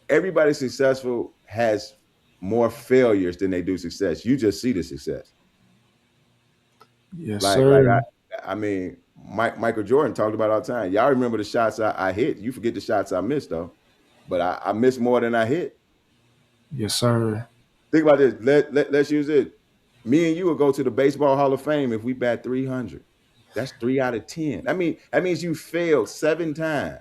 Everybody successful has more failures than they do success. You just see the success. Yes, Like sir. I mean, Michael Jordan talked about it all the time. Y'all remember the shots I hit. You forget the shots I missed though. But I missed more than I hit. Yes, sir. Think about this. Let's use it. Me and you will go to the Baseball Hall of Fame if we bat 300. That's 3 out of 10. That means you failed 7 times.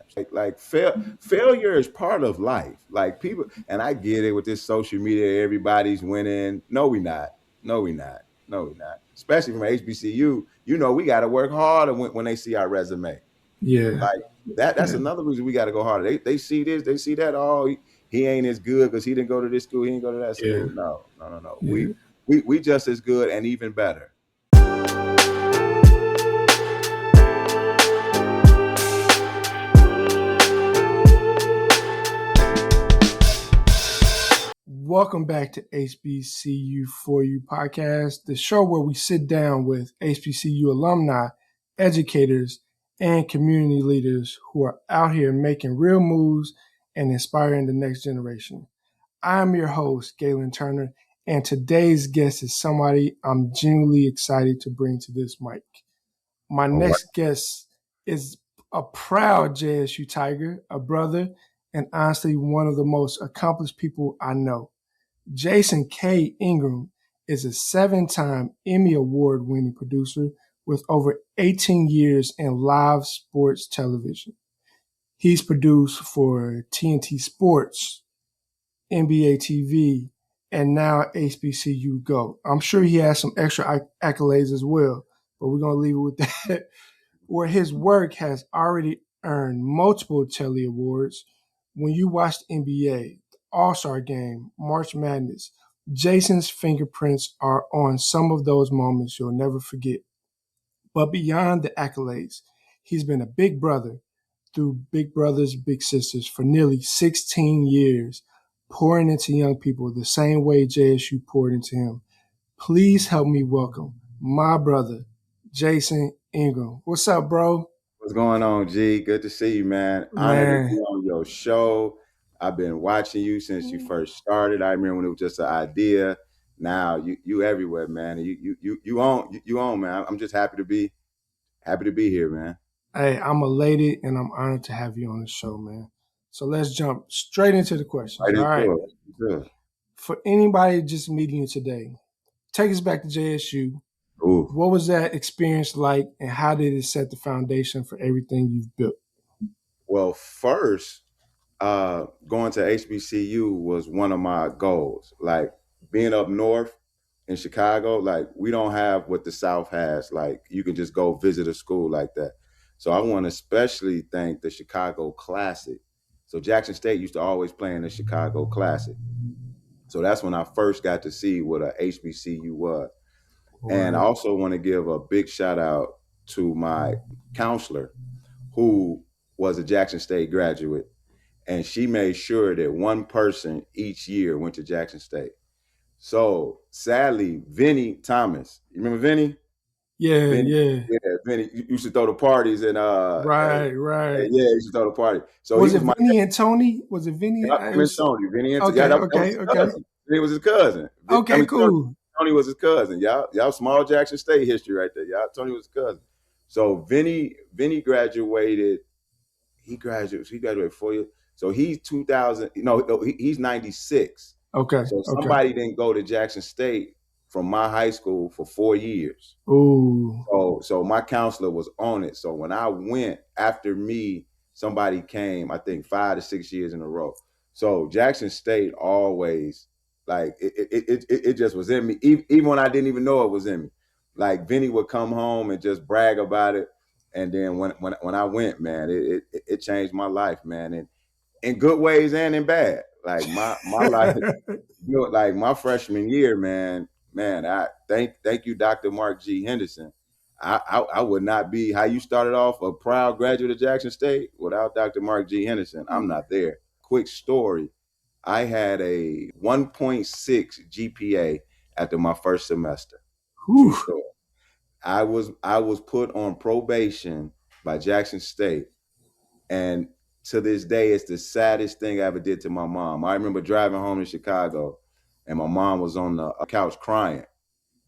Failure is part of life. Like people, and I get it with this social media. Everybody's winning. No, we not. No, we not. No, we not. Especially from HBCU. We got to work harder when they see our resume. Yeah. Like that's Yeah. another reason we got to go harder. They see this, they see that. Oh, he ain't as good because he didn't go to this school. He didn't go to that Yeah. school. No, no, no, no. Yeah. We just as good and even better. Welcome back to HBCU4U Podcast, the show where we sit down with HBCU alumni, educators, and community leaders who are out here making real moves and inspiring the next generation. I'm your host, Galen Turner, and today's guest is somebody I'm genuinely excited to bring to this mic. My All right. next guest is a proud JSU Tiger, a brother, and honestly one of the most accomplished people I know. Jason K. Ingram is a 7-time Emmy Award-winning producer with over 18 years in live sports television. He's produced for TNT Sports, NBA TV, and now HBCU GO. I'm sure he has some extra accolades as well, but we're going to leave it with that. Where his work has already earned multiple Telly Awards. When you watch the NBA, the All-Star Game, March Madness, Jason's fingerprints are on some of those moments you'll never forget. But beyond the accolades, he's been a big brother through Big Brothers Big Sisters for nearly 16 years, pouring into young people the same way JSU poured into him. Please help me welcome my brother, Jason Ingram. What's up, bro? What's going on, G? Good to see you, man. Honored to be Man, on your show. I've been watching you since you first started. I remember when it was just an idea. Now you everywhere, man. You on, man. I'm just happy to be here, man. hey, I'm elated and I'm honored to have you on the show, man. So let's jump straight into the questions. Right All right. into it. Good. For anybody just meeting you today, take us back to JSU. Ooh. What was that experience like and how did it set the foundation for everything you've built? Well, first, going to HBCU was one of my goals. Like being up north in Chicago, like we don't have what the South has. Like you can just go visit a school like that. So I want to especially thank the Chicago Classic. So Jackson State used to always play in the Chicago Classic. So that's when I first got to see what a HBCU was. And I also want to give a big shout out to my counselor who was a Jackson State graduate, and she made sure that one person each year went to Jackson State. So sadly, Vinny Thomas, you remember Vinny? Yeah, Vinny, yeah. yeah, Vinny used to throw the parties and Right, right. yeah, he used to throw the party. So he Was it was my Vinny and Tony? Was it Vinny? him and Tony. Vinny and yeah, Okay, that was okay, his okay. cousin. Vinny was his cousin. Okay, cool. Tony was his cousin. Y'all small Jackson State history right there. Y'all Tony was his cousin. So Vinny graduated. He graduated 4 years. So he's 2000. No, he's 96. Okay, So okay. somebody didn't go to Jackson State from my high school for 4 years. Ooh. So my counselor was on it. So when I went after me, somebody came, I think 5 to 6 years in a row. So Jackson State always, like, it just was in me, even when I didn't even know it was in me. Like Vinny would come home and just brag about it. And then when I went, man, it changed my life, man, and in good ways and in bad. Like my life, like my freshman year, man. I thank you, Dr. Mark G. Henderson. I would not be how you started off, a proud graduate of Jackson State, without Dr. Mark G. Henderson. I'm not there. Quick story. I had a 1.6 GPA after my first semester. True Whew. story. I was put on probation by Jackson State, and to this day, it's the saddest thing I ever did to my mom. I remember driving home to Chicago, and my mom was on the couch crying.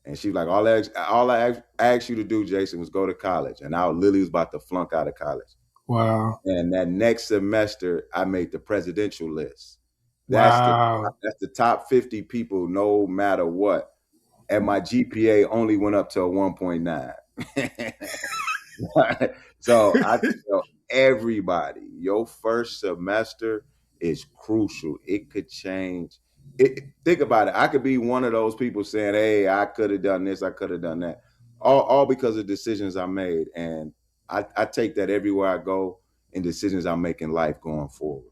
And she was like, all I asked you to do, Jason, was go to college. And I literally was about to flunk out of college. Wow. And that next semester, I made the presidential list. That's Wow. the top 50 people, no matter what. And my GPA only went up to a 1.9. So I tell everybody, your first semester is crucial. It could change. Think about it. I could be one of those people saying, "Hey, I could have done this. I could have done that," all because of decisions I made, and I take that everywhere I go in decisions I make in life going forward.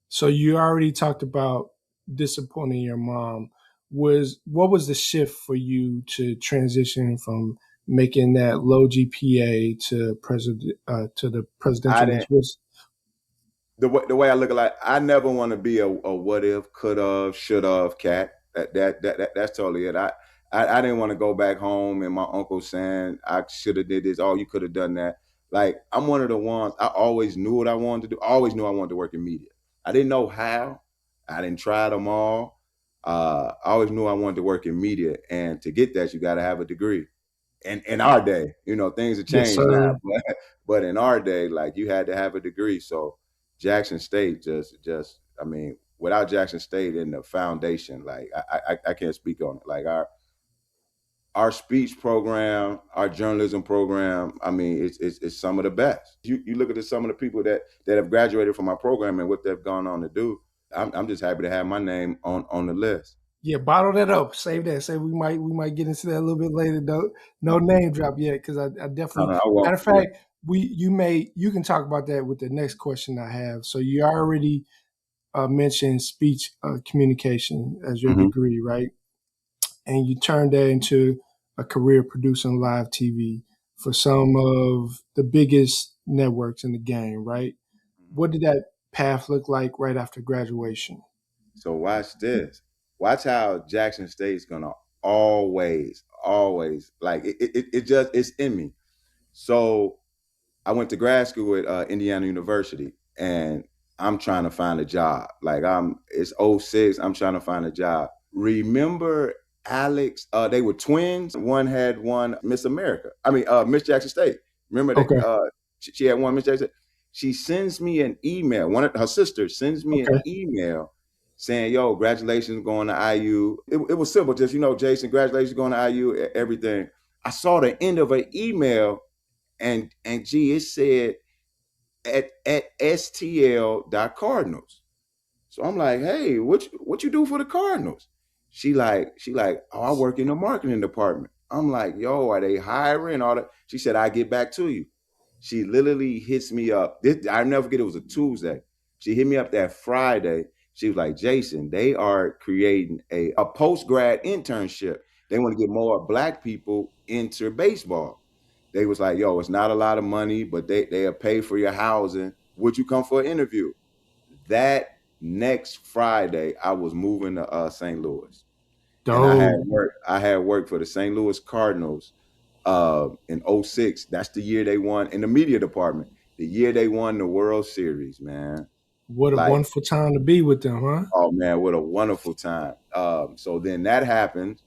So you already talked about disappointing your mom. What was the shift for you to transition from making that low GPA to the I presidential didn't. list? The way I look at it, I never want to be a what if, could have, should have cat. That's totally it. I didn't want to go back home and my uncle saying I should have did this. Oh, you could have done that. Like, I'm one of the ones. I always knew what I wanted to do. I always knew I wanted to work in media. I didn't know how. I didn't try them all. I always knew I wanted to work in media, and to get that, you got to have a degree. And in our day, things have Yes, changed now, sir. but in our day, like, you had to have a degree. So Jackson State just I mean, without Jackson State in the foundation, like, I can't speak on it. Like, our speech program, our journalism program, I mean, it's some of the best. You look at some of the people that have graduated from our program and what they've gone on to do. I'm just happy to have my name on the list. Yeah, bottle that up. Save that. Say we might get into that a little bit later. No name drop yet, because I definitely. I won't. Matter of fact, you can talk about that with the next question I have. So you already mentioned speech communication as your Mhm. degree, right? And you turned that into a career producing live TV for some of the biggest networks in the game, right? What did that path look like right after graduation? So watch this. Watch how Jackson State's gonna always like it's in me. So I went to grad school at Indiana University, and I'm trying to find a job. Like, it's '06. I'm trying to find a job. Remember Alex? They were twins. One had won Miss America. I mean, Miss Jackson State. Remember that? Okay. She had won Miss Jackson. She sends me an email. One of her sisters sends me an Okay. email saying, "Yo, congratulations going to IU." It was simple, just, Jason, congratulations going to IU. Everything. I saw the end of an email, and gee, it said at stl.cardinals. So I'm like, "Hey, what you do for the Cardinals?" She like, "Oh, I work in the marketing department." I'm like, "Yo, are they hiring all that?" She said, "I get back to you." She literally hits me up. I never forget, it was a Tuesday. She hit me up that Friday. She was like, "Jason, they are creating a post grad internship. They want to get more Black people into baseball." They was like, "Yo, it's not a lot of money, but they'll pay for your housing. Would you come for an interview?" That next Friday, I was moving to St. Louis, and I had Dope. work. I had worked for the St. Louis Cardinals in '06. That's the year they won in the media department. The year they won the World Series, man. What a Like, wonderful time to be with them, huh? oh man, what a wonderful time. So then that happened.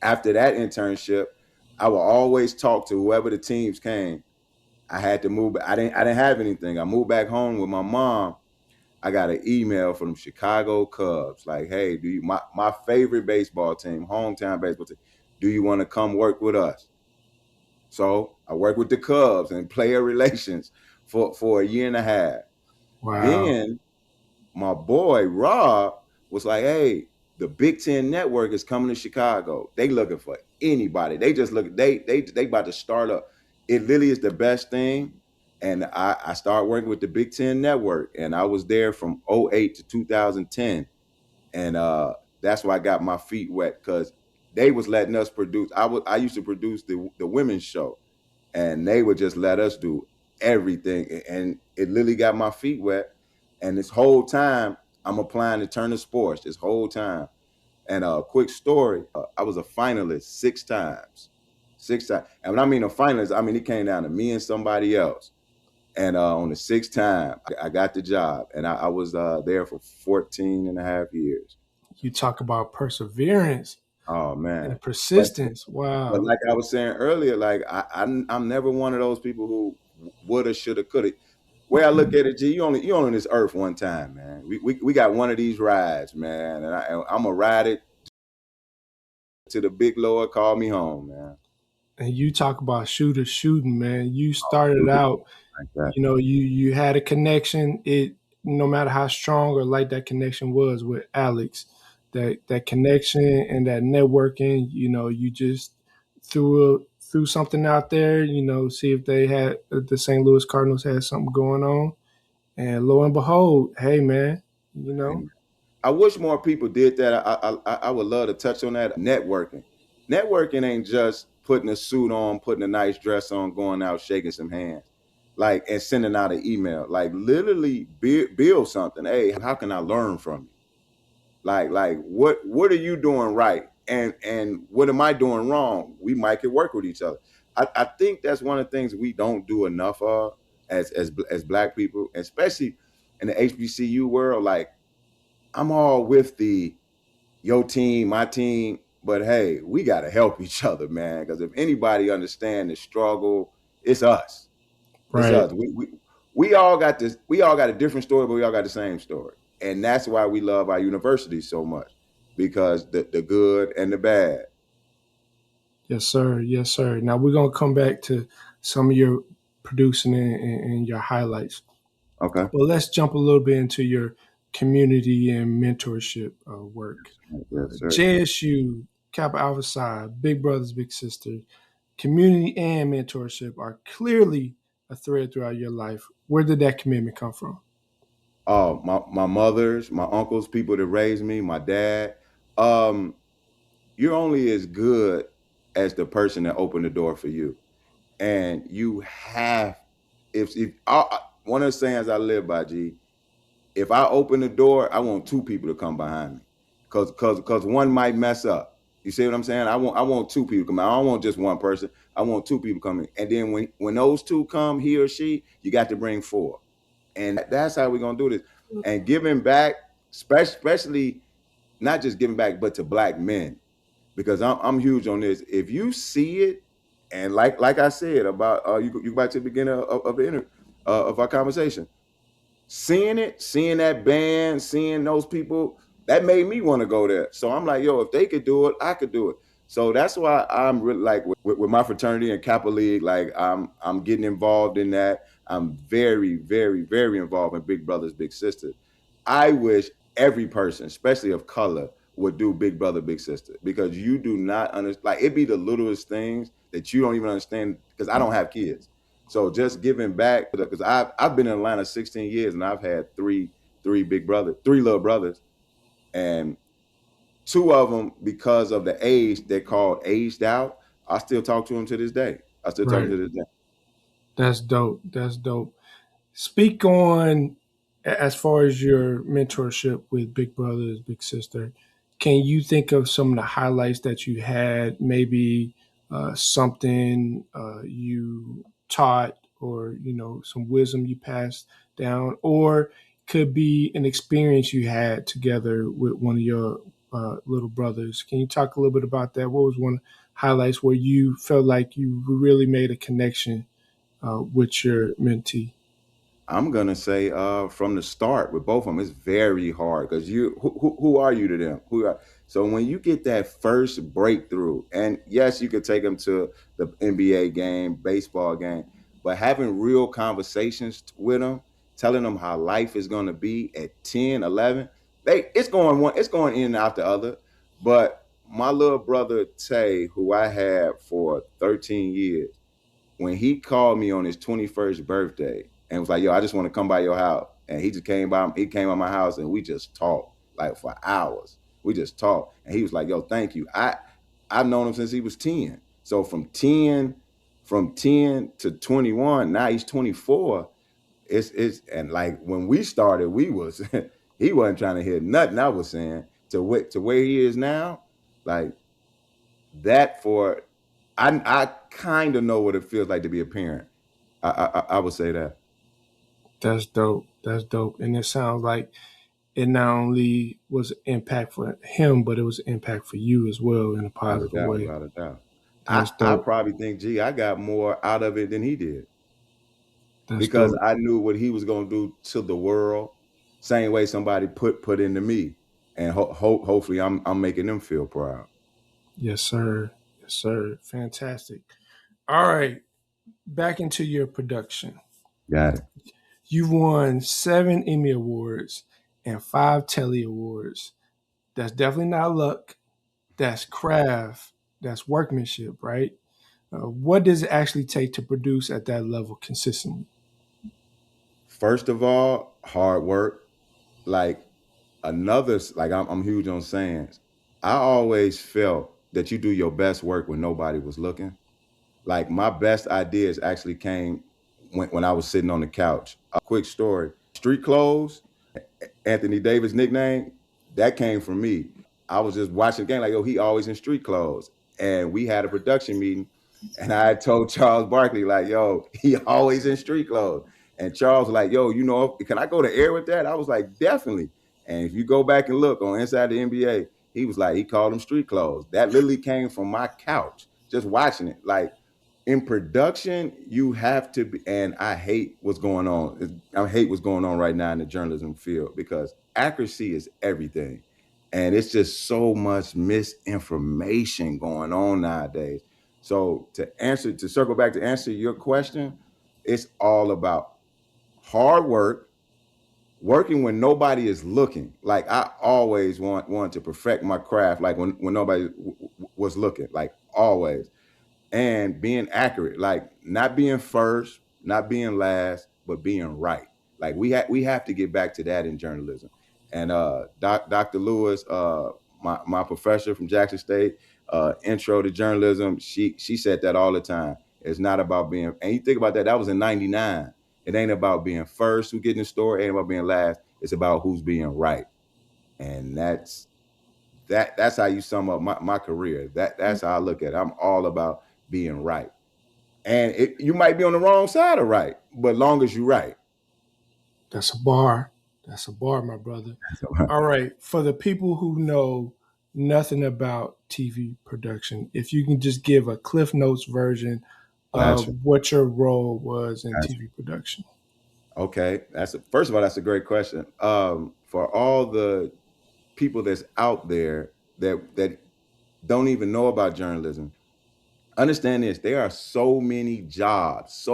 After that internship, I would always talk to whoever the teams came. I had to move. I didn't have anything. I moved back home with my mom. I got an email from the Chicago Cubs, like, "Hey, do you my favorite baseball team, hometown baseball team, do you want to come work with us?" So I worked with the Cubs and player relations for a year and a half. Wow. Then my boy Rob was like, "Hey, the Big Ten Network is coming to Chicago. They looking for anybody. They just look. They about to start up. It literally is the best thing." And I started working with the Big Ten Network, and I was there from '08 to 2010, and that's why I got my feet wet, because they was letting us produce. I used to produce the women's show, and they would just let us do everything, and it literally got my feet wet. And this whole time, I'm applying to Turner Sports this whole time. And a quick story, I was a finalist 6 times. 6 times. And when I mean a finalist, I mean it came down to me and somebody else. And on the sixth time, I got the job, and I was there for 14 and a half years. You talk about perseverance Oh man! and But persistence. but Wow. like I was saying earlier, like I'm never one of those people who woulda, shoulda, coulda. Way I look at it, G, you only on this earth one time, man. We got one of these rides, man, and I'm gonna ride it to the big Lord call me home, man. And you talk about shooter shooting, man. You Oh, started shoot it out, like that. you had a connection. It no matter how strong or light that connection was with Alex, that connection and that networking, you just threw something out there, see if they had the St. Louis Cardinals had something going on. And lo and behold, hey man, you know, I wish more people did that. I would love to touch on that. Networking. Networking ain't just putting a suit on, putting a nice dress on, going out, shaking some hands, like, and sending out an email. Like, literally build something. Hey, how can I learn from you? Like what are you doing right? And what am I doing wrong? We might could work with each other. I think that's one of the things we don't do enough of as Black people, especially in the HBCU world. Like, I'm all with the your team, my team, but hey, we got to help each other, man. Because if anybody understand the struggle, it's us. It's right. us. We all got this. We all got a different story, but we all got the same story, and that's why we love our university so much, because the good and the bad. Yes, sir. Yes, sir. Now we're gonna come back to some of your producing and your highlights. Okay. Well, let's jump a little bit into your community and mentorship work. Yes, sir. JSU, Kappa Alpha Psi, Big Brothers Big Sisters, community and mentorship are clearly a thread throughout your life. Where did that commitment come from? Oh, my mothers, my uncles, people that raised me, my dad. Um, you're only as good as the person that opened the door for you, and you have. If one of the sayings I live by, G, if I open the door, I want two people to come behind me, cause one might mess up. You see what I'm saying? I want two people to come. I don't want just one person. I want two people coming. And then when those two come, he or she, you got to bring four. And that's how we're gonna do this. And giving back, especially not just giving back, but to Black men, because I'm huge on this. If you see it, and like I said about you go back to the beginning of the of our conversation, seeing that band, seeing those people, that made me want to go there. So I'm like, yo, if they could do it, I could do it. So that's why I'm really like with my fraternity and Kappa League, like I'm getting involved in that. I'm very, very, very involved in Big Brothers Big Sisters. I wish every person, especially of color, would do Big Brother Big Sister, because you do not understand. Like, it be the littlest things that you don't even understand, because I don't have kids. So just giving back, because I've been in Atlanta 16 years, and I've had three little brothers, and two of them, because of the age, they're called aged out. I still talk to them to this day. I still talk to Right. them to this day. That's dope. That's dope. Speak on as far as your mentorship with Big Brothers Big Sister. Can you think of some of the highlights that you had? Maybe something you taught, or some wisdom you passed down, or could be an experience you had together with one of your little brothers. Can you talk a little bit about that? What was one highlights where you felt like you really made a connection with your mentee? I'm gonna say from the start with both of them, it's very hard, because who are you to them? So when you get that first breakthrough, and yes, you could take them to the NBA game, baseball game, but having real conversations with them, telling them how life is gonna be at 10, 11, it's going in and out the other. But my little brother Tay, who I had for 13 years, when he called me on his 21st birthday and was like, yo, I just want to come by your house. And he came by my house, and we just talked like for hours. We just talked. And he was like, yo, thank you. I've known him since he was 10. So from 10 to 21, now he's 24. It's and like when we started, we was he wasn't trying to hear nothing I was saying, to where he is now. Like, that for I kind of know what it feels like to be a parent. I would say that. That's dope. That's dope. And it sounds like it not only was an impact for him, but it was an impact for you as well in a Without a positive doubt, way. without a doubt. That's I dope. probably think, gee, I got more out of it than he did That's because dope. I knew what he was going to do to the world, same way somebody put into me, and hopefully I'm making them feel proud. Yes, sir. Yes, sir. Fantastic. All right. Back into your production. Got it. You've won 7 Emmy Awards and 5 Telly Awards. That's definitely not luck. That's craft. That's workmanship, right? What does it actually take to produce at that level consistently? First of all, hard work. Like like I'm huge on sayings. I always felt that you do your best work when nobody was looking. Like my best ideas actually came when I was sitting on the couch. A quick story: street clothes, Anthony Davis nickname, that came from me. I was just watching the game like, yo, he always in street clothes. And we had a production meeting, and I told Charles Barkley, like, yo, he always in street clothes. And Charles was like, yo, can I go to air with that? I was like, definitely. And if you go back and look on Inside the NBA, he was like, he called them street clothes. That literally came from my couch, just watching it. Like, in production, you have to be, and I hate what's going on. I hate what's going on right now in the journalism field because accuracy is everything. And it's just so much misinformation going on nowadays. So to circle back to answer your question, it's all about hard work, working when nobody is looking. Like I always want to perfect my craft, like when nobody was looking, like always, and being accurate, like not being first, not being last, but being right. Like we have to get back to that in journalism. And Dr. Lewis, my professor from Jackson State, intro to journalism, she said that all the time. It's not about being, and you think about that, that was in '99. It ain't about being first who get in the store, it ain't about being last. It's about who's being right. And that's how you sum up my career. That's how I look at it. I'm all about being right. And you might be on the wrong side of right, but long as you're right. That's a bar. That's a bar, my brother. All right. For the people who know nothing about TV production, if you can just give a Cliff Notes version of Gotcha. what your role was in Gotcha. TV production. Okay. First of all, that's a great question. For all the people that's out there that don't even know about journalism, understand this: there are so many jobs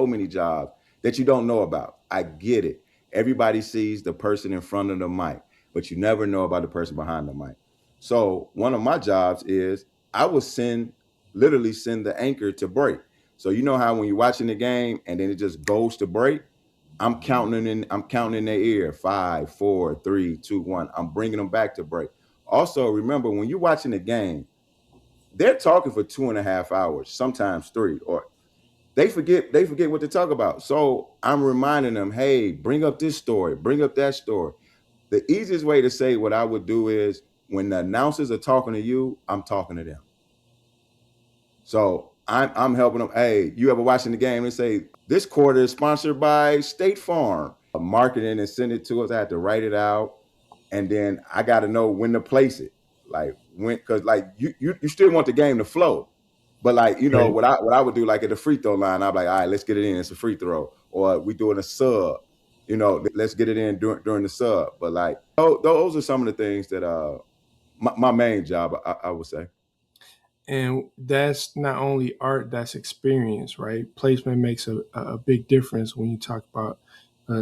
that you don't know about. I get it. Everybody sees the person in front of the mic, but you never know about the person behind the mic. So one of my jobs is I would literally send the anchor to break. So you know how when you're watching the game and then it just goes to break, I'm counting in their ear: 5, 4, 3, 2, 1. I'm bringing them back to break. Also, remember when you're watching the game, they're talking for 2.5 hours, sometimes 3, or they forget what to talk about. So I'm reminding them, hey, bring up this story, bring up that story. The easiest way to say what I would do is when the announcers are talking to you, I'm talking to them. So I'm helping them. Hey, you ever watching the game and say this quarter is sponsored by State Farm? Marketing and send it to us. I had to write it out, and then I got to know when to place it. Like when, because like you still want the game to flow, but like Right. what I would do, like at the free throw line, I'd be like, all right, let's get it in. It's a free throw, or we doing a sub. Let's get it in during the sub. But like those are some of the things that my main job, I would say. And that's not only art, that's experience, right? Placement makes a big difference when you talk about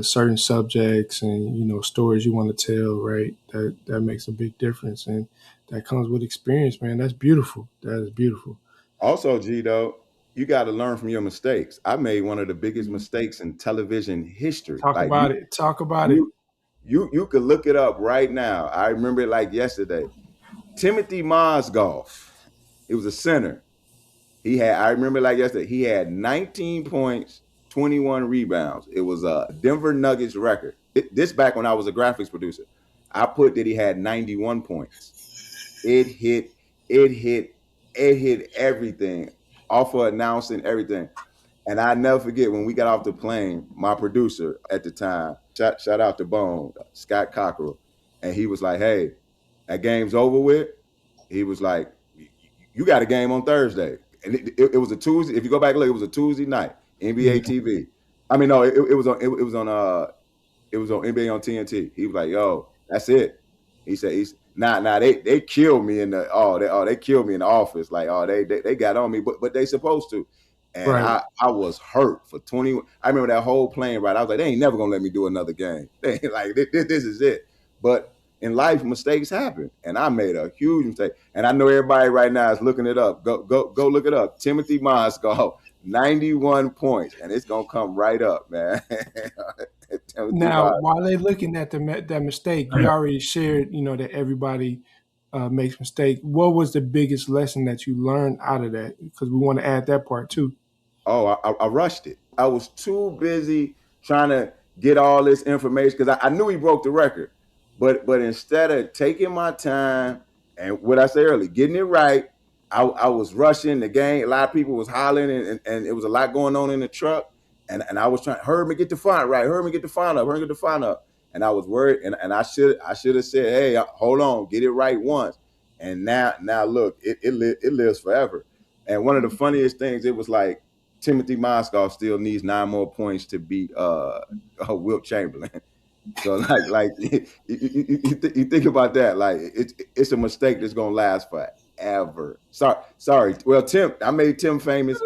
certain subjects and stories you want to tell, right? That makes a big difference, and that comes with experience, man. That's beautiful. That is beautiful. Also, G though, you got to learn from your mistakes. I made one of the biggest mistakes in television history. Talk Like about it. Talk about it. you could look it up right now. I remember it like yesterday. Timothy Mozgov. It was a center. I remember like yesterday, he had 19 points, 21 rebounds. It was a Denver Nuggets record. This back when I was a graphics producer. I put that he had 91 points. It hit, it hit, it hit everything off of announcing everything. And I never forget when we got off the plane, my producer at the time, shout out to Bone, Scott Cockrell, and he was like, "Hey, that game's over with." He was like, "You got a game on Thursday," and it was a Tuesday. If you go back and look, it was a Tuesday night, NBA Yeah. TV. I mean, no, it was on it was on NBA on TNT. He was like, "Yo, that's it." He said, "Nah, they killed me in the they killed me in the office. Like, they got on me, but they supposed to." And Right. I was hurt for 20. I remember that whole plane ride. I was like, they ain't never gonna let me do another game. They ain't like this is it. But in life, mistakes happen, and I made a huge mistake. And I know everybody right now is looking it up. Go look it up. Timothy Mozgov, 91 points, and it's gonna come right up, man. Timothy Now, Mozgov. while they're looking at that mistake, you already shared, that everybody makes mistakes. What was the biggest lesson that you learned out of that? Because we want to add that part too. Oh, I rushed it. I was too busy trying to get all this information because I knew he broke the record. But instead of taking my time and what I said earlier, getting it right, I was rushing the game. A lot of people was hollering and it was a lot going on in the truck. And I was trying, hurry me get the font right, hurry me get the font up, hurry me get the font up. And I was worried and I should have said, hey, hold on, get it right once. And now look, it lives forever. And one of the funniest things, it was like Timothy Mozgov still needs 9 more points to beat Wilt Chamberlain. So like you think about that, like it's a mistake that's gonna last forever. Sorry. Well, I made Tim famous.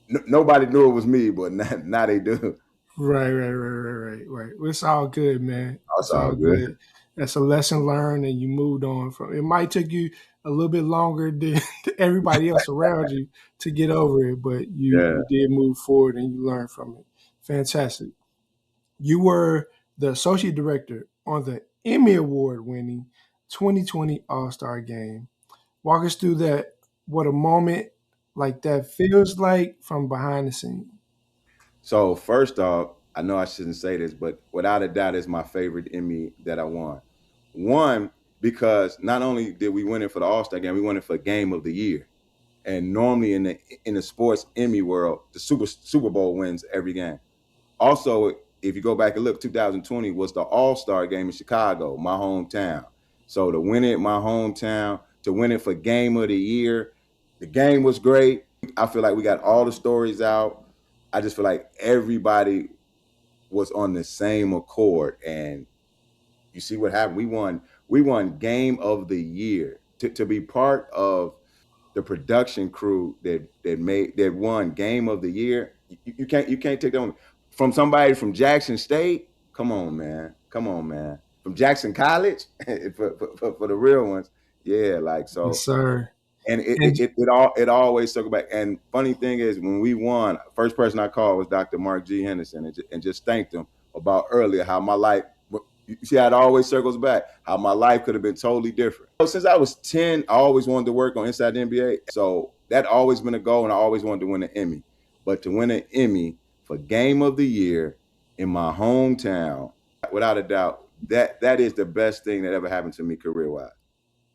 Nobody knew it was me, but now they do. Right. Well, it's all good, man. That's It's all all good. good. That's a lesson learned, and you moved on from. It might take you a little bit longer than everybody else around you to get over it, but you Yeah. you did move forward and you learned from it. Fantastic. You were the associate director on the Emmy Award-winning 2020 All-Star Game. Walk us through that. What a moment like that feels like from behind the scenes. So first off, I know I shouldn't say this, but without a doubt, it's my favorite Emmy that I won. One, because not only did we win it for the All Star game, we won it for Game of the Year. And normally in the sports Emmy world, the Super Bowl wins every game. Also, if you go back and look, 2020 was the All Star game in Chicago, my hometown. So to win it in my hometown, to win it for Game of the Year, the game was great. I feel like we got all the stories out. I just feel like everybody was on the same accord, and you see what happened. We won Game of the Year to be part of the production crew that won Game of the Year. You can't take that on from somebody from Jackson State. Come on, man. From Jackson College for the real ones. Yeah, like Yes, so. sir. And it And it, it, it all it always circle back. And funny thing is, when we won, first person I called was Dr. Mark G. Henderson, and just thanked him about earlier how my life. You see how it always circles back. How my life could have been totally different. Since I was 10, I always wanted to work on Inside the NBA. So that always been a goal, and I always wanted to win an Emmy. But to win an Emmy for Game of the Year in my hometown, without a doubt, that is the best thing that ever happened to me career wise.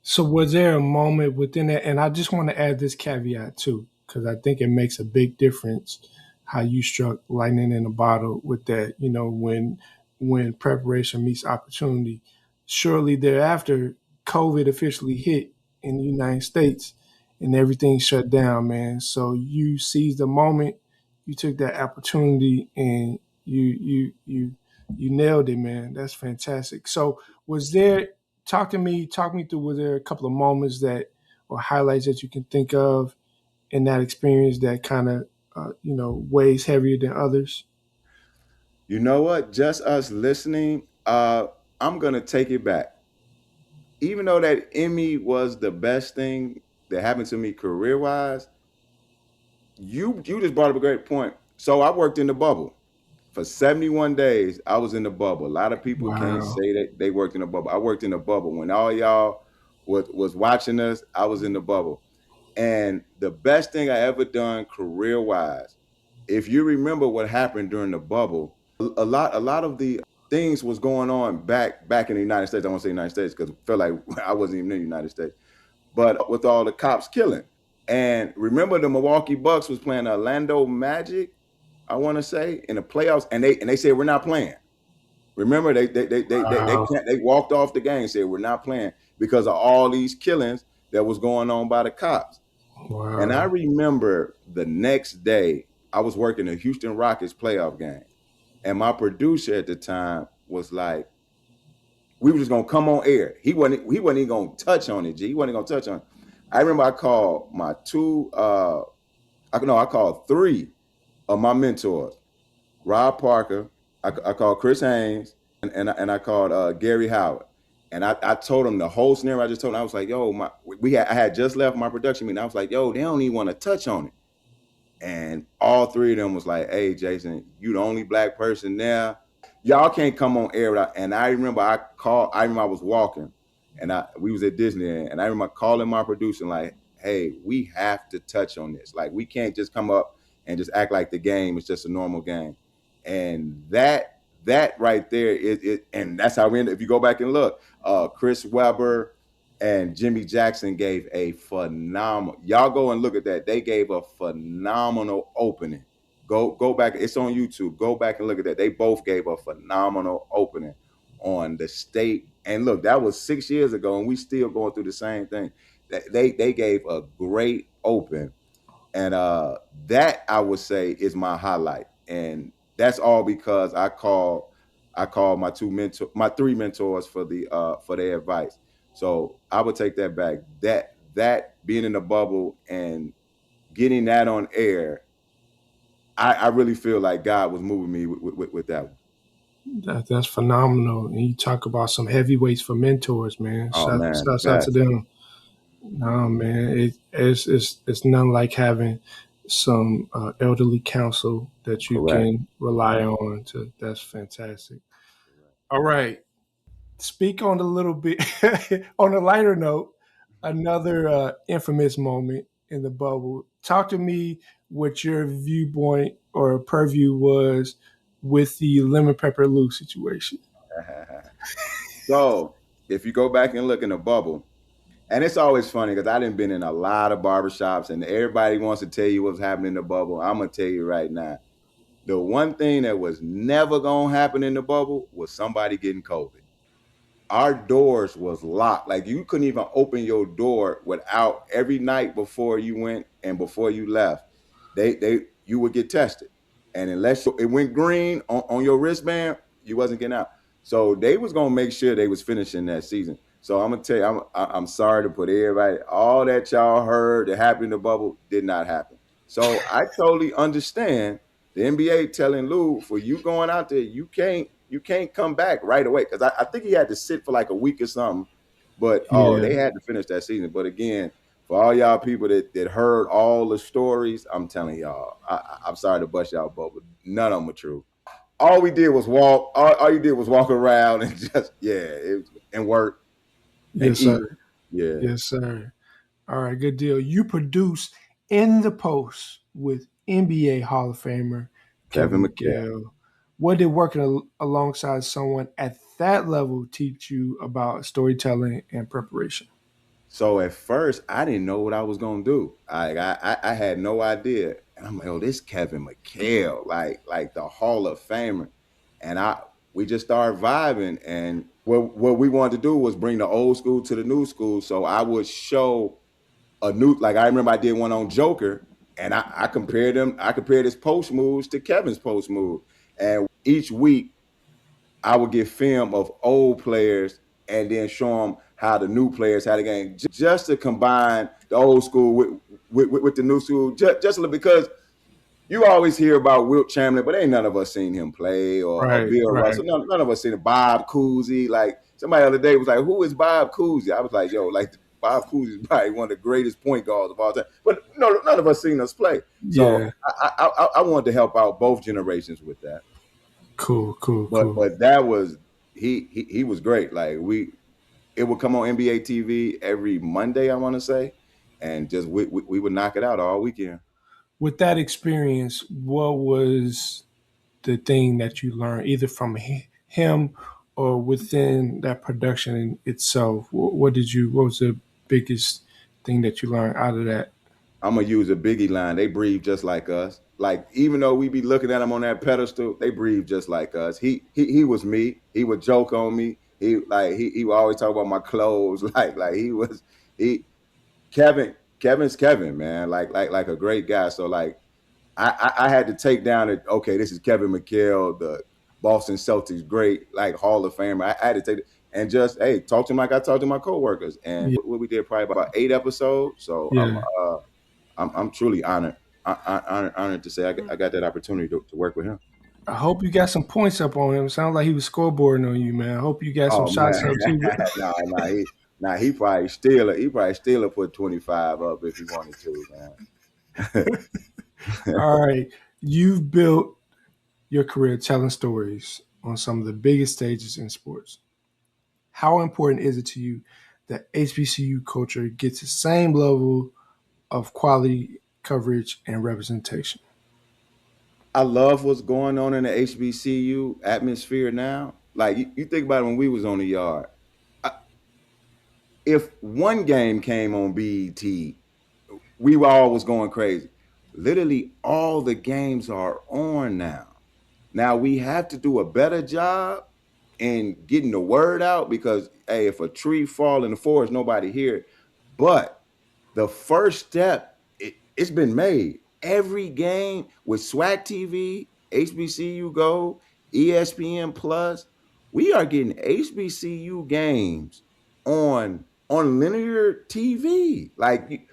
so, was there a moment within that? And I just want to add this caveat too, because I think it makes a big difference how you struck lightning in a bottle with that. When preparation meets opportunity. Shortly thereafter, COVID officially hit in the United States, and everything shut down, man. So you seized the moment, you took that opportunity, and you nailed it, man. That's fantastic. So, was there talk me through, was there a couple of moments that or highlights that you can think of in that experience that kind of weighs heavier than others? You know what? Just us listening, I'm gonna take it back. Even though that Emmy was the best thing that happened to me career wise, you just brought up a great point. So I worked in the bubble for 71 days. I was in the bubble. A lot of people can't Wow. say that they worked in the bubble. I worked in the bubble when all y'all was watching us. I was in the bubble, and the best thing I ever done career wise. If you remember what happened during the bubble, a lot of the things was going on back in the United States. I want to say United States because I felt like I wasn't even in the United States. But with all the cops killing, and remember the Milwaukee Bucks was playing Orlando Magic. I want to say, in the playoffs, and they said we're not playing. Remember, Wow. they walked off the game and said we're not playing because of all these killings that was going on by the cops. And I Wow. remember the next day I was working a Houston Rockets playoff game, and my producer at the time was like, "We were just gonna come on air." He wasn't even gonna touch on it. G. He wasn't gonna touch on it. I remember I called my two. I called three of my mentors. Rob Parker, I called Chris Haynes, and I called Gary Howard. And I told him the whole scenario. I just told him, I was like, yo, I had just left my production meeting. I was like, yo, they don't even want to touch on it. And all three of them was like, hey, Jason, you the only black person there. Y'all can't come on air without. And I remember I remember I was walking and we was at Disney, and I remember calling my producer like, hey, we have to touch on this. Like, we can't just come up and just act like the game is just a normal game. And that right there is, and that's how we ended. If you go back and look, Chris Webber and Jimmy Jackson gave a phenomenal. Y'all go and look at that. They gave a phenomenal opening. Go back. It's on YouTube. Go back and look at that. They both gave a phenomenal opening on the state. And look, that was 6 years ago, and we still going through the same thing. They gave a great open, and that I would say is my highlight. And that's all because I called my three mentors for their advice. So I would take that back. That being in the bubble and getting that on air, I really feel like God was moving me with that one. That's phenomenal. And you talk about some heavyweights for mentors, man. Oh man, the Shouts out to best. them. No, man, it's none like having some elderly counsel that you Correct. can rely on. That's fantastic. All right, speak on a little bit on a lighter note. Another infamous moment in the bubble. Talk to me what your viewpoint or purview was with the lemon pepper Lou situation. So if you go back and look in the bubble, and it's always funny because I done been in a lot of barbershops, and everybody wants to tell you what's happening in the bubble. I'm gonna tell you right now. The one thing that was never gonna happen in the bubble was somebody getting COVID. Our doors was locked. Like, you couldn't even open your door without, every night before you went and before you left, you would get tested. And unless it went green on your wristband, you wasn't getting out. So they was gonna make sure they was finishing that season. So I'm gonna tell you, I'm sorry to put everybody, all that y'all heard that happened in the bubble did not happen. So I totally understand the NBA telling Lou, for you going out there, you can't come back right away, because I think he had to sit for like a week or something. But Yeah, they had to finish that season. But again, for all y'all people that heard all the stories, I'm telling y'all, I'm sorry to bust y'all bubble. None of them were true. All we did was walk. All you did was walk around and just and work and yes, eat. sir. Yeah, Yes, sir. All right, good deal. You produced In the Post with NBA Hall of Famer Kevin Kevin McHale. McHale. What did working alongside someone at that level teach you about storytelling and preparation? So at first, I didn't know what I was gonna do. I had no idea, and I'm like, oh, this Kevin McHale, like the Hall of Famer, and we just started vibing. And what we wanted to do was bring the old school to the new school. So I would show a new, like, I remember I did one on Joker, and I compared them. I compared his post moves to Kevin's post move, and each week I would get film of old players and then show them how the new players had a game, just to combine the old school with the new school, just a little, because you always hear about Wilt Chamberlain, but ain't none of us seen him play, or Right, Bill right. Russell. None of us seen it. Bob Cousy. Like, somebody the other day was like, who is Bob Cousy? I was like, yo, like, Bob Cousy is probably one of the greatest point guards of all time. But no, none of us seen us play. So Yeah, I wanted to help out both generations with that. cool, cool, But cool. that was, he was great. Like, it would come on NBA TV every Monday, I want to say, and just we would knock it out all weekend. With that experience, what was the thing that you learned either from him or within that production itself? What was the biggest thing that you learned out of that? I'm gonna use a Biggie line. They breathe just like us. Like even though we be looking at them on that pedestal, they breathe just like us. He was me. He would joke on me. He would always talk about my clothes. Like he was he Kevin's Kevin, man. Like a great guy. So like I had to take down it. Okay, this is Kevin McHale, the Boston Celtics great, like Hall of Famer. I had to take it and just talk to him like I talk to my coworkers. And Yeah. what we did probably about 8 episodes. So Yeah. I'm truly honored. Honored to say I got that opportunity to work with him. I hope you got some points up on him. Sounds like he was scoreboarding on you, man. I hope you got some Oh shots up man, too. he probably steal it. He probably still put 25 up if he wanted to, man. All right. You've built your career telling stories on some of the biggest stages in sports. How important is it to you that HBCU culture gets the same level of quality coverage and representation? I love what's going on in the HBCU atmosphere now. Like you think about it when we was on the yard. I, if one game came on BET, we were always going crazy. Literally, all the games are on now. Now we have to do a better job in getting the word out because hey, if a tree fall in the forest, nobody hear it. But the first step, it's been made. Every game with SWAC TV, HBCU GO, ESPN Plus, we are getting HBCU games on linear TV. Like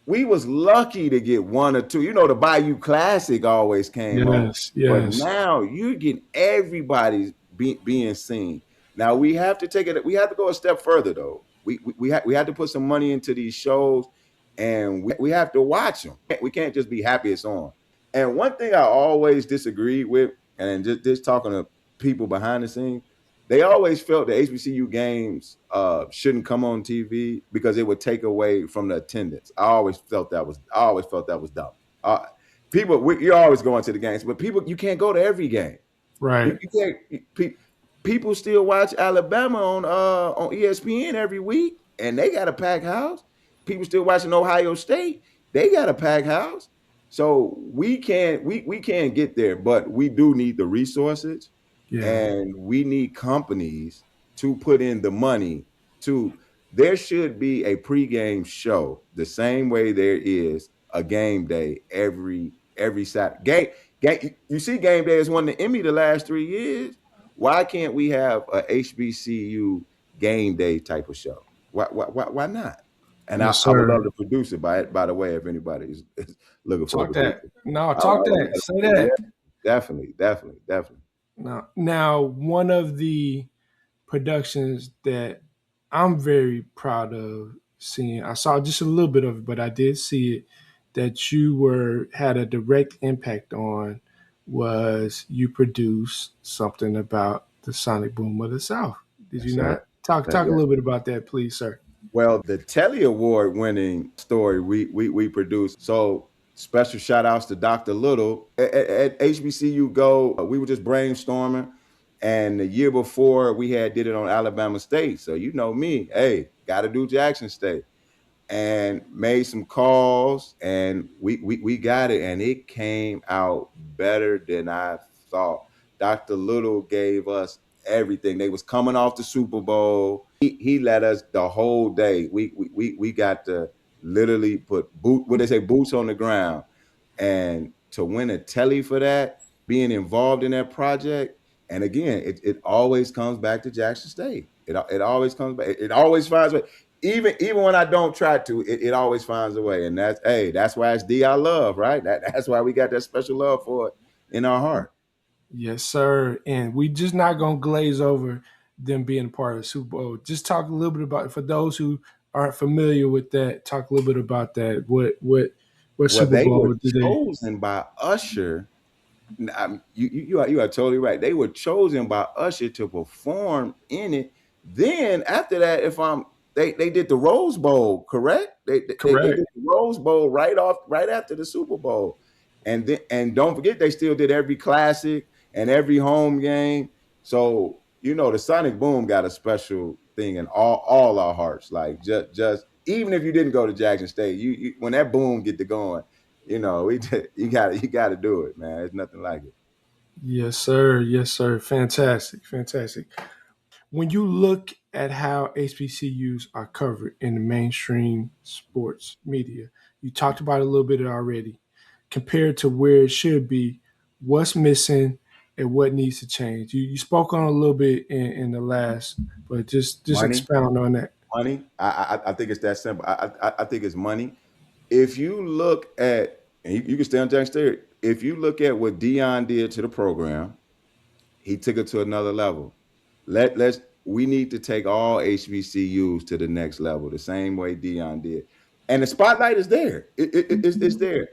we was lucky to get one or two. You know, the Bayou Classic always came on, Yes, but yes. now you're getting everybody's being seen. Now we have to take it. We have to go a step further though. We have to put some money into these shows, and we have to watch them. We can't just be happy it's on. And one thing I always disagreed with, and just talking to people behind the scenes, they always felt the HBCU games shouldn't come on TV because it would take away from the attendance. I always felt that was dumb. You're always going to the games, but people, you can't go to every game. Right. You can't. People still watch Alabama on ESPN every week, and they got a packed house. People still watching Ohio State, they got a packed house. So we can't get there, but we do need the resources, Yeah. and we need companies to put in the money to. There should be a pregame show the same way there is a game day every Saturday. You see, game day has won the Emmy the last 3 years. Why can't we have a HBCU game day type of show? Why not? And Yes, I would sir. love to produce it. By the way, if anybody is looking for a Talk that. producer, No, talk that. Say that. yeah, definitely. Now, one of the productions that I'm very proud of seeing, I saw just a little bit of it, but I did see it, that you had a direct impact on was you produced something about the sonic boom of the South. Did Yes, you sir. not? Talk Yeah. a little bit about that, please, sir. Well, the Telly Award-winning story we produced. So special shout outs to Dr. Little at HBCU GO. We were just brainstorming, and the year before we did it on Alabama State. So you know me, hey, got to do Jackson State, and made some calls, and we got it, and it came out better than I thought. Dr. Little gave us everything. They was coming off the Super Bowl. He let us the whole day. We got to literally put boots on the ground, and to win a Telly for that, being involved in that project. And again, it always comes back to Jackson State. It always comes back. It always finds a way. Even when I don't try to, it always finds a way. And that's why it's D I love, right? That's why we got that special love for it in our heart. Yes, sir. And we just not gonna glaze over them being a part of the Super Bowl. Just talk a little bit about, for those who aren't familiar with that. Talk a little bit about that. What Well, Super they were Bowl did they? chosen by Usher. You are totally right. They were chosen by Usher to perform in it. Then after that, if they did the Rose Bowl, correct? They Correct. did the Rose Bowl right after the Super Bowl, and don't forget they still did every classic and every home game. So the sonic boom got a special thing in all our hearts. Like just even if you didn't go to Jackson State, you when that boom get to going, you got to do it, man. There's nothing like it. Yes, sir. Yes, sir. Fantastic. Fantastic. When you look at how HBCUs are covered in the mainstream sports media, you talked about it a little bit already, compared to where it should be, what's missing and what needs to change. You spoke on a little bit in the last, but just Money, expound on that. money. I think it's that simple. I think it's money. If you look at, and you can stay on Jackson State. If you look at what Dion did to the program, he took it to another level. Let's we need to take all HBCUs to the next level, the same way Dion did. And the spotlight is there. It's there.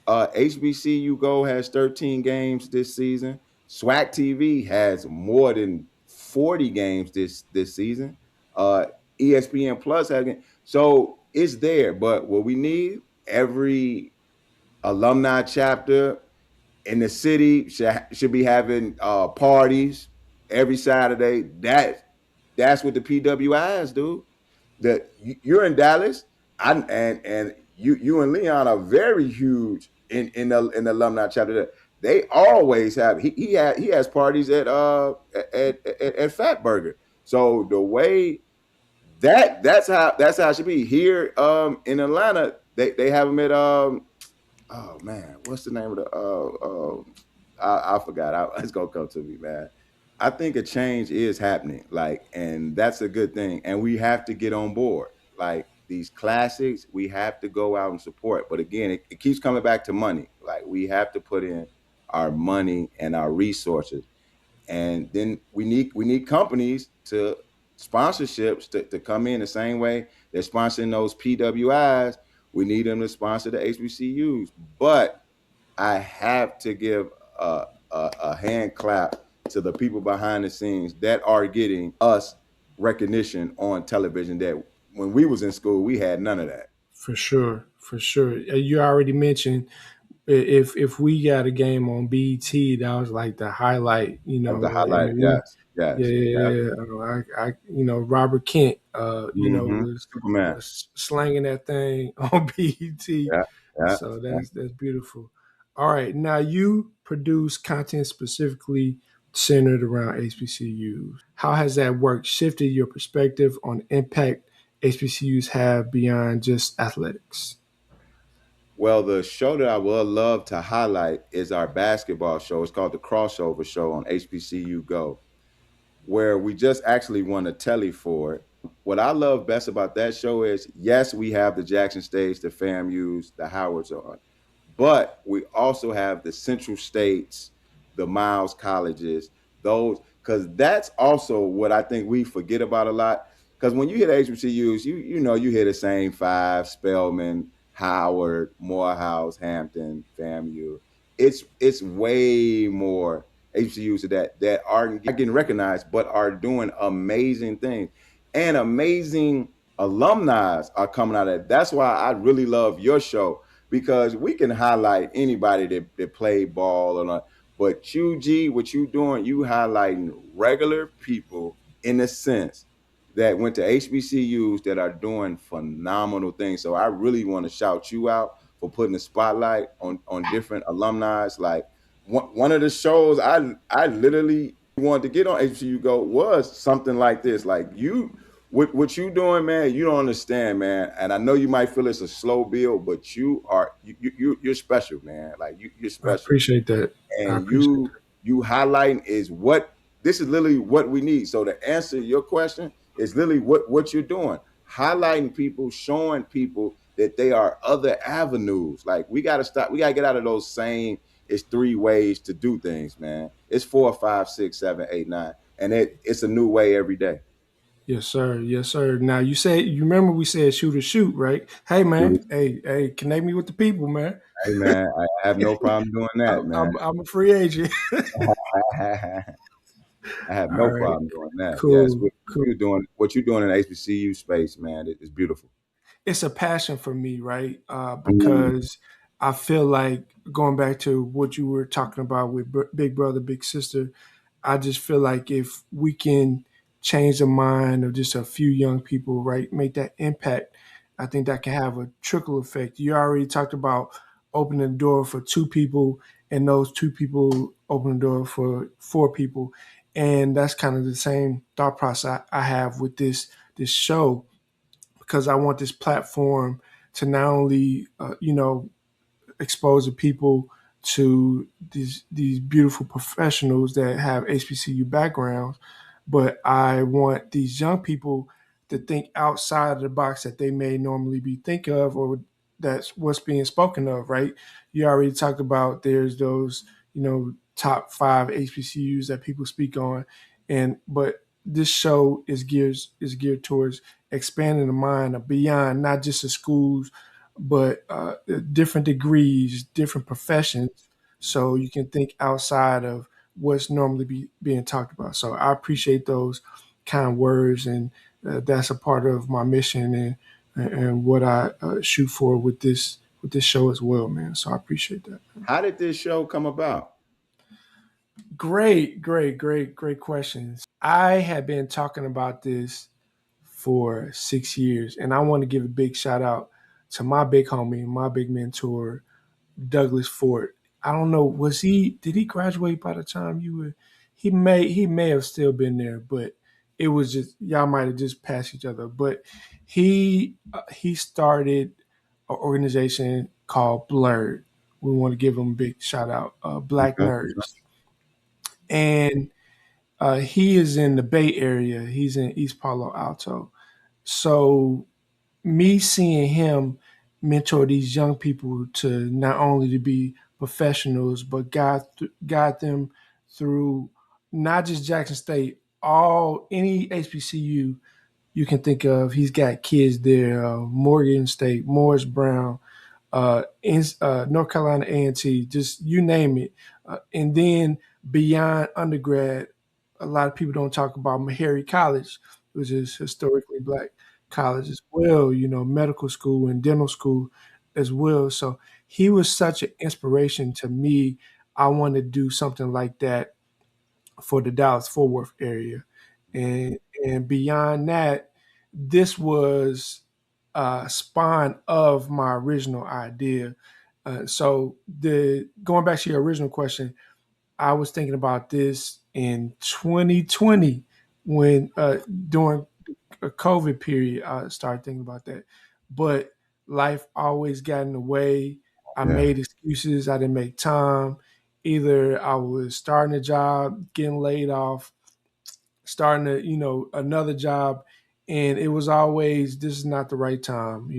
HBCU GO has 13 games this season. SWAC TV has more than 40 games this season. ESPN Plus has, so it's there. But what we need, every alumni chapter in the city should be having parties every Saturday. That's what the PWIs do. That you're in Dallas, and you and Leon are very huge in the alumni chapter. They always have. He has parties at Fat Burger. So the way that's how it should be here in Atlanta. They have them at oh man, what's the name of the I forgot. It's gonna come to me, man. I think a change is happening, like, and that's a good thing. And we have to get on board. Like these classics, we have to go out and support. But again, it keeps coming back to money. Like we have to put in our money and our resources, and then we need companies to sponsorships to come in the same way they're sponsoring those PWIs. We need them to sponsor the HBCUs, but I have to give a hand clap to the people behind the scenes that are getting us recognition on television that when we was in school we had none of that. For sure, for sure. You already mentioned if we got a game on BET, that was like the highlight. That was the And highlight. we, Yes, yeah, yes, yeah, yeah. yeah. Robert Kent, Superman. was slanging that thing on BET. Yeah, yeah, So yeah. that's beautiful. All right, now you produce content specifically centered around HBCUs. How has that work shifted your perspective on the impact HBCUs have beyond just athletics? Well, the show that I would love to highlight is our basketball show. It's called the Crossover Show on HBCU Go, where we just actually won a Telly for it. What I love best about that show is, yes, we have the Jackson States, the FAMUs, the Howards on, but we also have the Central States, the Miles Colleges, those, because that's also what I think we forget about a lot. Because when you hit HBCUs, you hear the same five: Spelman, Howard, Morehouse, Hampton, FAMU. It's way more HBCUs that aren't getting recognized, but are doing amazing things, and amazing alumni are coming out of it. That's why I really love your show, because we can highlight anybody that played ball or not. But you, G, what you doing, you highlighting regular people in the sense that went to HBCUs that are doing phenomenal things. So I really want to shout you out for putting the spotlight on different alumni. Like one of the shows I literally wanted to get on HBCU Go was something like this. Like you, what you doing, man, you don't understand, man. And I know you might feel it's a slow build, but you're special, man. Like you're I special, appreciate that. I and appreciate you highlighting is what this is literally what we need. So to answer your question is literally what you're doing, highlighting people, showing people that they are other avenues. Like we got to stop. We got to get out of those saying it's three ways to do things, man. It's 4, 5, 6, 7, 8, 9, and it's a new way every day. Yes, sir. Yes, sir. Now you remember we said shoot or shoot, right? Hey man, hey, connect me with the people, man. Hey man, I have no problem doing that, man. I'm a free agent. I have All no right. problem doing that. Yes, Cool. Cool. what you're doing in the HBCU space, man, it's beautiful. It's a passion for me, right? Mm, Because I feel like going back to what you were talking about with Big Brother, Big Sister, I just feel like if we can change the mind of just a few young people, right, make that impact, I think that can have a trickle effect. You already talked about opening the door for two people, and those two people open the door for four people, and that's kind of the same thought process I have with this show, because I want this platform to not only expose the people to these beautiful professionals that have HBCU backgrounds, but I want these young people to think outside of the box that they may normally be think of, or that's what's being spoken of, right? You already talked about there's those, top five HBCUs that people speak on, and but this show is geared towards expanding the mind of beyond not just the schools, but different degrees, different professions, so you can think outside of what's normally being talked about. So I appreciate those kind words, and that's a part of my mission and what I shoot for with this show as well, man. So I appreciate that. How did this show come about? Great questions. I have been talking about this for 6 years, and I want to give a big shout out to my big homie, my big mentor, Douglas Ford. I don't know, did he graduate by the time you were? He may have still been there, but it was just y'all might have just passed each other. But he started an organization called Blurred. We want to give him a big shout out, Black Okay. Nerds, and he is in the Bay Area. He's in East Palo Alto. So me seeing him mentor these young people to not only to be professionals, but guide them through not just Jackson State, all any HBCU you can think of. He's got kids there, Morgan State, Morris Brown, North Carolina A&T, just you name it. And then beyond undergrad, a lot of people don't talk about Meharry College, which is historically black college as well, medical school and dental school as well. So he was such an inspiration to me. I wanted to do something like that for the Dallas Fort Worth area. And beyond that, this was a spawn of my original idea. So the going back to your original question, I was thinking about this in 2020 when during a COVID period, I started thinking about that. But life always got in the way. I Yeah. made excuses. I didn't make time. Either I was starting a job, getting laid off, starting another job, and it was always, this is not the right time,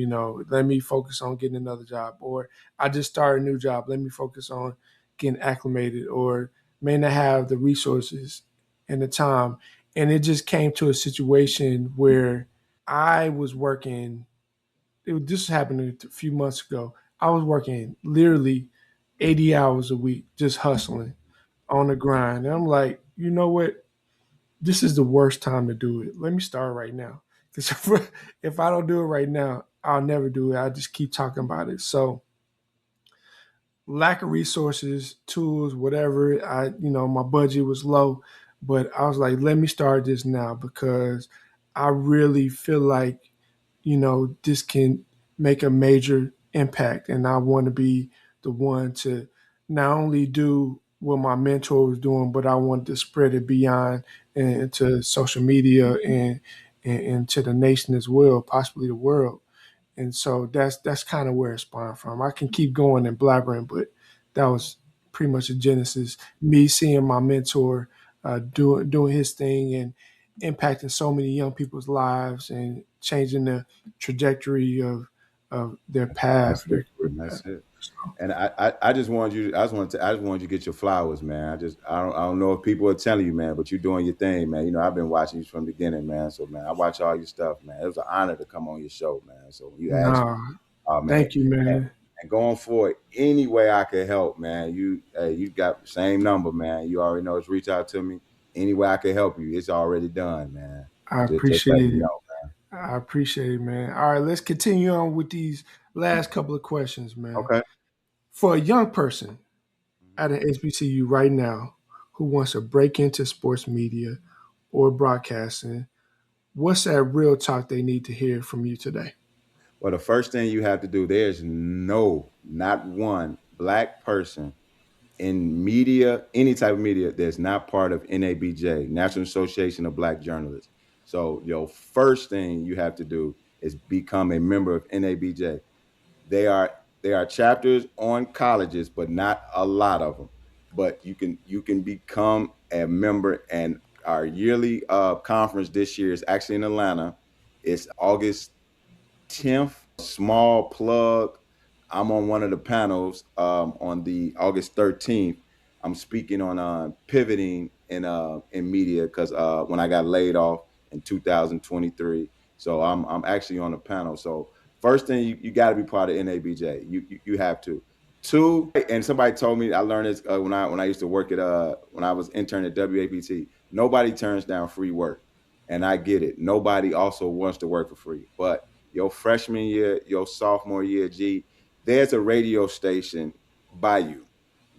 let me focus on getting another job, or I just started a new job, let me focus on getting acclimated, or may not have the resources and the time. And it just came to a situation where I was working. This happened a few months ago. I was working literally 80 hours a week, just hustling on the grind, and I'm like, you know what, this is the worst time to do it. Let me start right now. Because if I don't do it right now, I'll never do it. I just keep talking about it. So lack of resources, tools, whatever. My budget was low, but I was like, let me start this now because I really feel like, this can make a major impact. And I want to be the one to not only do what my mentor was doing, but I want to spread it beyond and to social media and to the nation as well, possibly the world. And so that's kind of where it spawned from. I can keep going and blabbering, but that was pretty much a genesis. Me seeing my mentor doing his thing and impacting so many young people's lives and changing the trajectory of their path, That's their it. career That's path. it. And I just wanted you. I just wanted you to get your flowers, man. I don't know if people are telling you, man, but you're doing your thing, man. I've been watching you from the beginning, man. So, man, I watch all your stuff, man. It was an honor to come on your show, man. So when you asked me, Nah, oh man, thank you, and, man. and going forward, any way I could help, man. You got the same number, man. You already know. Just reach out to me. Any way I can help you, it's already done, man. I Just let appreciate me it. know. I appreciate it, man. All right, let's continue on with these last couple of questions, man. Okay. For a young person at an HBCU right now, who wants to break into sports media or broadcasting, what's that real talk they need to hear from you today? Well, the first thing you have to do, there's not one black person in media, any type of media, that's not part of NABJ, National Association of Black Journalists. So your first thing you have to do is become a member of NABJ. They are there are chapters on colleges, but not a lot of them. But you can become a member, and our yearly conference this year is actually in Atlanta. It's August 10th. Small plug. I'm on one of the panels on the August 13th. I'm speaking on pivoting in media because when I got laid off in 2023, so I'm actually on the panel. So first thing, you got to be part of NABJ. You have to. Two, and somebody told me, I learned this when I used to work at when I was intern at WAPT. Nobody turns down free work, and I get it. Nobody also wants to work for free, but your freshman year, your sophomore year, there's a radio station by you.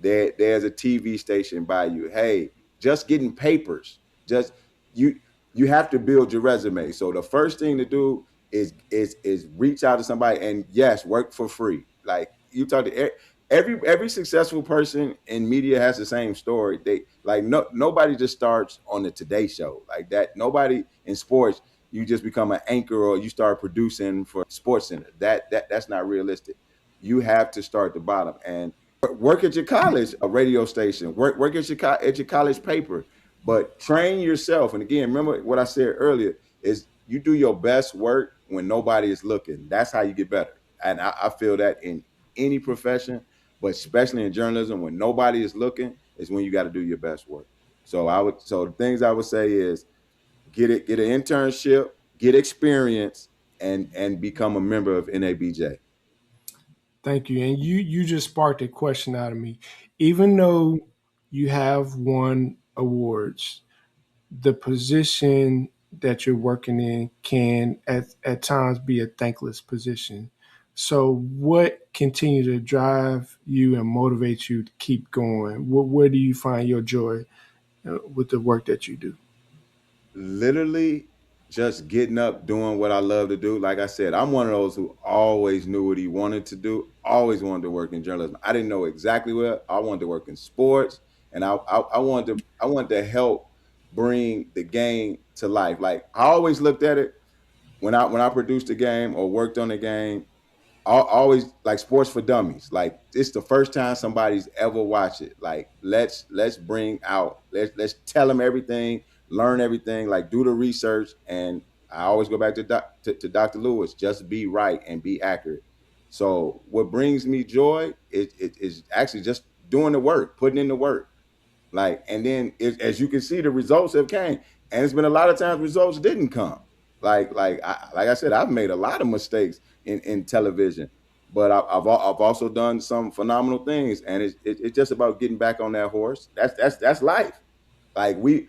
There's a TV station by you. Hey, just getting papers. Just you you have to build your resume. So the first thing to do is reach out to somebody, and yes, work for free. Like you talk to every successful person in media has the same story. They like nobody just starts on the Today Show like that. Nobody in sports, you just become an anchor or you start producing for Sports Center. That's not realistic. You have to start the bottom and work at your college a radio station. Work at your college paper, but train yourself. And again, remember what I said earlier is you do your best work when nobody is looking. That's how you get better. And I feel that in any profession, but especially in journalism, when nobody is looking, is when you got to do your best work. So the things I would say is get an internship, get experience, and become a member of NABJ. Thank you. And you just sparked a question out of me. Even though you have won awards, the position that you're working in can at times be a thankless position. So what continue to drive you and motivate you to keep going? Where do you find your joy with the work that you do? Literally just getting up, doing what I love to do. Like I said, I'm one of those who always knew what he wanted to do, always wanted to work in journalism. I didn't know exactly what I wanted to work in sports, and I wanted to help bring the game to life. Like I always looked at it when I produced a game or worked on a game, always like Sports for Dummies. Like it's the first time somebody's ever watched it. Like let's bring out, let's tell them everything, learn everything, like do the research. And I always go back to Dr. Lewis, just be right and be accurate. So what brings me joy is actually just doing the work, putting in the work. Like, and then as you can see, the results have came, and it's been a lot of times results didn't come. Like I said, I've made a lot of mistakes in television, but I've also done some phenomenal things, and it's just about getting back on that horse. That's life. Like me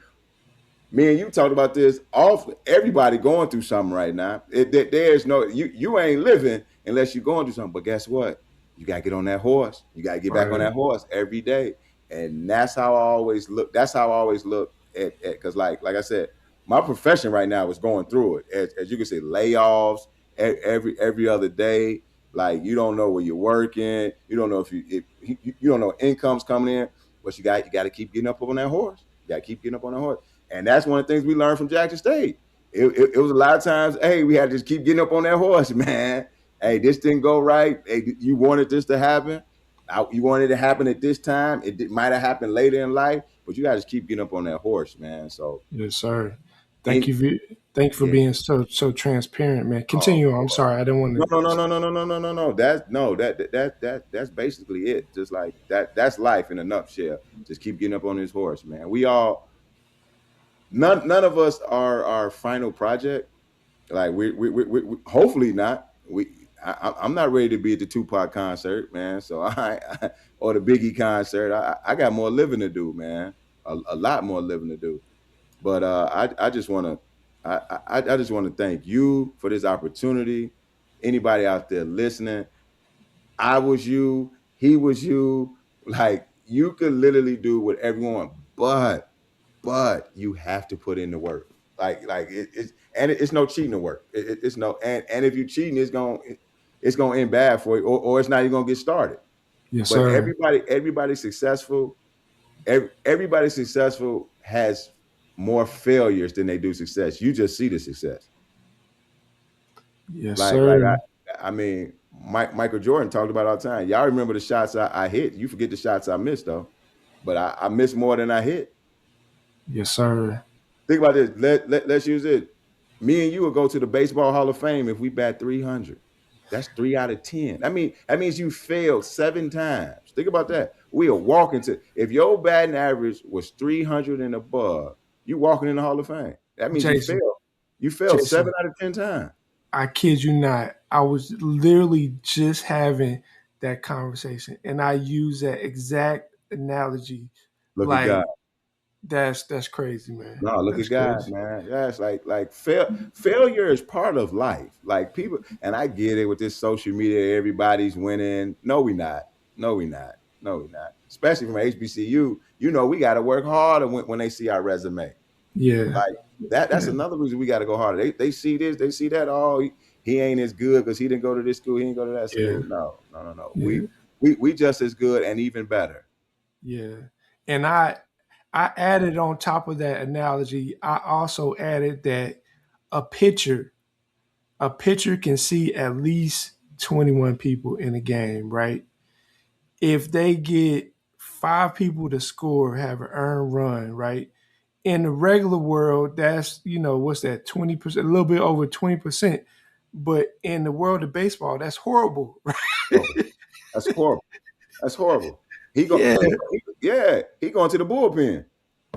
and you talked about this often. Everybody going through something right now. There's no you ain't living unless you're going through something. But guess what? You gotta get on that horse. You gotta get back on Right. that horse every day. And that's how I always look. That's how I always look at because like I said, my profession right now is going through it. As you can see, layoffs every other day. Like you don't know where you're working. You don't know if you don't know income's coming in. But you got to keep getting up on that horse. You got to keep getting up on that horse. And that's one of the things we learned from Jackson State. It was a lot of times, hey, we had to just keep getting up on that horse, man. Hey, this didn't go right. Hey, you wanted this to happen. You wanted it to happen at this time. It might have happened later in life, but you got to just keep getting up on that horse, man. So, Yes, sir. Thank and you. Thank you for yeah, being so transparent, man. oh, Continue on. I'm sorry. I didn't want no, no, no, to. no, no, no, no, no, no, no. That's basically it. Just like that. That's life in a nutshell. Just keep getting up on this horse, man. We all none of us are our final project. Like we hopefully not. I'm not ready to be at the Tupac concert, man. So or the Biggie concert. I got more living to do, man. A lot more living to do. But I just want to I just want to thank you for this opportunity. Anybody out there listening, I was you, he was you. Like you could literally do whatever you want. but you have to put in the work. It's no cheating the work. It's no and if you cheating, it's gonna end bad for you, or it's not even gonna get started. Yes, But sir. everybody successful. Everybody successful has more failures than they do success. You just see the success. Yes, Like sir. I mean, Michael Jordan talked about it all the time. Y'all remember the shots I hit. You forget the shots I missed though. But I missed more than I hit. Yes, sir. Think about this. Let's use it. Me and you will go to the Baseball Hall of Fame if we bat 300. That's 3 out of 10. That means you failed 7 times. Think about that. We are walking to, if your batting average was 300 and above, you walking in the Hall of Fame. That means you Jason, failed. You failed 7 Jason, out of 10 times. I kid you not. I was literally just having that conversation, and I use that exact analogy. Look at God. Like that's crazy, man. No, look That's at God, crazy. man. Yeah, it's failure is part of life. Like people, and I get it with this social media, everybody's winning. No, we not. No, we not. No, we not. Especially from HBCU, we got to work harder when they see our resume. Yeah, Like that's yeah, another reason we got to go harder. They see this, they see that. Oh, he ain't as good because he didn't go to this school, he didn't go to that yeah, school. No, no, no, no. yeah, We just as good and even better. yeah. And I added on top of that analogy. I also added that a pitcher a pitcher can see at least 21 people in a game, right? If they get 5 people to score, have an earned run, right? In the regular world, that's, what's that, 20%, a little bit over 20%. But in the world of baseball, that's horrible, right? Horrible. That's horrible. That's horrible. Yeah, He going to the bullpen.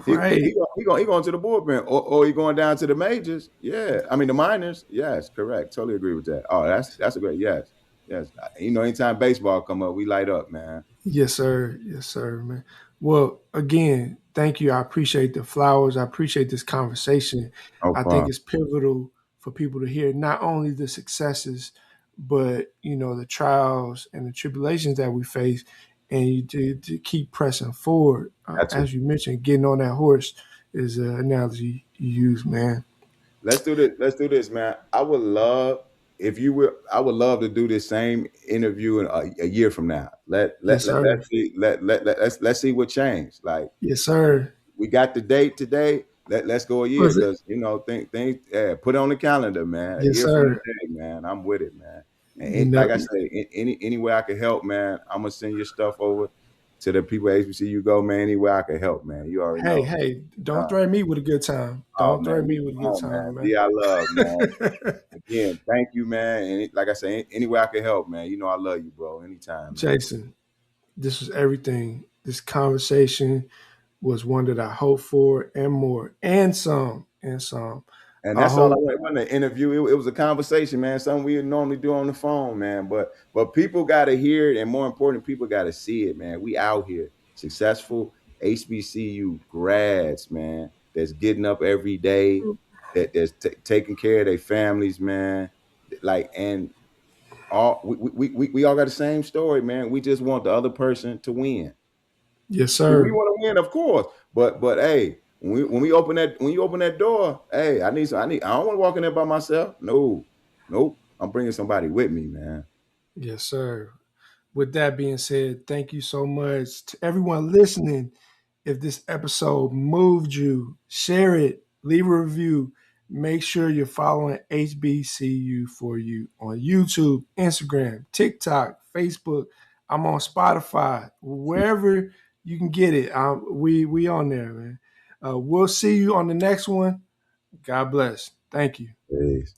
right. He going to the bullpen, or he going down to the majors. Yeah, I mean the minors. Yes, correct. Totally agree with that. Oh, that's a great yes, yes. Anytime baseball come up, we light up, man. Yes, sir. Yes, sir, man. Well, again, thank you. I appreciate the flowers. I appreciate this conversation. No I think problem. it's pivotal for people to hear not only the successes, but the trials and the tribulations that we face, and to keep pressing forward. That's it. As you mentioned, getting on that horse is an analogy you use, man. Let's do this. Let's do this, man. I would love if you will. I would love to do this same interview in a year from now. Yes, sir. Let's see what changed. Like Yes, sir. we got the date today. Let's go a year Was it? because things put it on the calendar, man. A Yes, year from sir. today, man. I'm with it, man. And No, like I say, any way I can help, man. I'm gonna send your stuff over to the people at HBCU GO, man. Any way I can help, man. You already hey, know. hey, don't threaten me with a good time. Oh Don't threaten man, me with a come good on, man. time, man. Be I love, man. Again, thank you, man. And like I say, any way I can help, man. I love you, bro. Anytime, man. Jason, this was everything. This conversation was one that I hoped for and more, and some, and some. And I that's all I hope, want. It wasn't an interview. It was a conversation, man. Something we would normally do on the phone, man. But people got to hear it, and more important, people got to see it, man. We out here, successful HBCU grads, man. That's getting up every day, that's taking care of their families, man. Like, and all we all got the same story, man. We just want the other person to win. yes, We sir. want to win, of course. But hey, when you open that door, hey, I don't want to walk in there by myself. No, nope. I'm bringing somebody with me, man. Yes, sir. With that being said, thank you so much to everyone listening. If this episode moved you, share it, leave a review. Make sure you're following HBCU4U on YouTube, Instagram, TikTok, Facebook. I'm on Spotify, wherever you can get it. We on there, man. We'll see you on the next one. God bless. Thank you. Peace.